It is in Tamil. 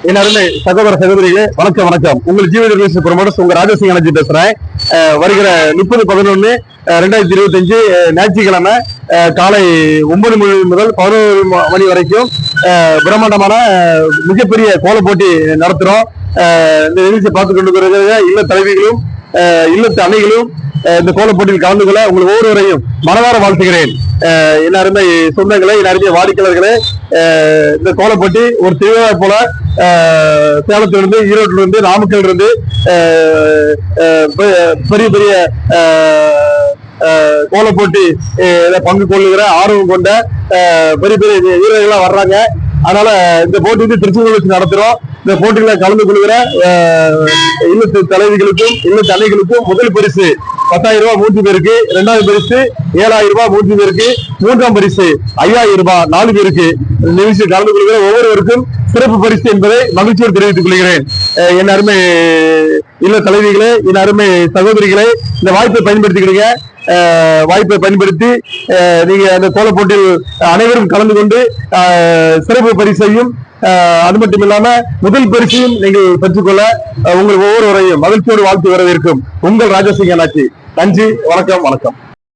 என் அருமை சகோதர சகோதரிகளே, வணக்கம் வணக்கம். உங்கள் ஜீவ ப்ரொமோட்டர்ஸ் உங்க ராஜசிங் எனர்ஜி பேசுறேன். வருகிற 30/11/2025 ஞாயிற்றுக்கிழமை காலை 9 மணி முதல் 11 மணி வரைக்கும் பிரம்மாண்டமான மிகப்பெரிய கோல போட்டி நடத்துறோம். இந்த நிகழ்ச்சியை பார்த்து கொண்டு வருகிற இல்ல தலைவிகளும் இல்லத்து அணைகளும் இந்த கோல போட்டியில் கலந்து கொள்ள உங்கள் ஒவ்வொருவரையும் மனதார வாழ்த்துகிறேன். என் அருமை சொந்தங்களே, என் அருமை வாடிக்கையாளர்களே, இந்த கோல போட்டி ஒரு திருவிழா போல சேலத்திலிருந்து, ஈரோட்டிலிருந்து, நாமக்கல்லிருந்து பெரிய பெரிய கோல போட்டி பங்கு கொள்ளுகிற ஆர்வம் கொண்ட பெரிய பெரிய வீரர்கள்லாம் வர்றாங்க. அதனால இந்த போட்டி வந்து திருச்செந்தூர் வச்சு நடத்துறோம். இந்த போட்டிகளை கலந்து கொள்கிற இல்லத்து தலைவிகளுக்கும் இல்லத்து அணைகளுக்கும் முதல் பரிசு 10,000 ரூபாய் 3 பேருக்கு, 2வது பரிசு 7,000 ரூபாய் 3 பேருக்கு, 3ஆம் பரிசு 5,000 ரூபாய் 4 பேருக்கு. நிகழ்ச்சியில் கலந்து கொள்கிற ஒவ்வொருவருக்கும் சிறப்பு பரிசு என்பதை மகிழ்ச்சியோடு தெரிவித்துக் கொள்கிறேன். என் அருமை இல்ல தலைவிகளே, என் அருமை சகோதரிகளே, இந்த வாய்ப்பை பயன்படுத்திக்கிறீங்க. வாய்ப்பை பயன்படுத்தி நீங்க அந்த கோல போட்டியில் அனைவரும் கலந்து கொண்டு சிறப்பு பரிசையும் அது மட்டும் இல்லாம முதல் பரிசையும் நீங்கள் பெற்றுக்கொள்ள உங்கள் ஒவ்வொருவரையும் மகிழ்ச்சியோடு வாழ்த்து வரவேற்கும் உங்கள் ராஜசிங் அண்ணாச்சி. நன்றி, வணக்கம் வணக்கம்.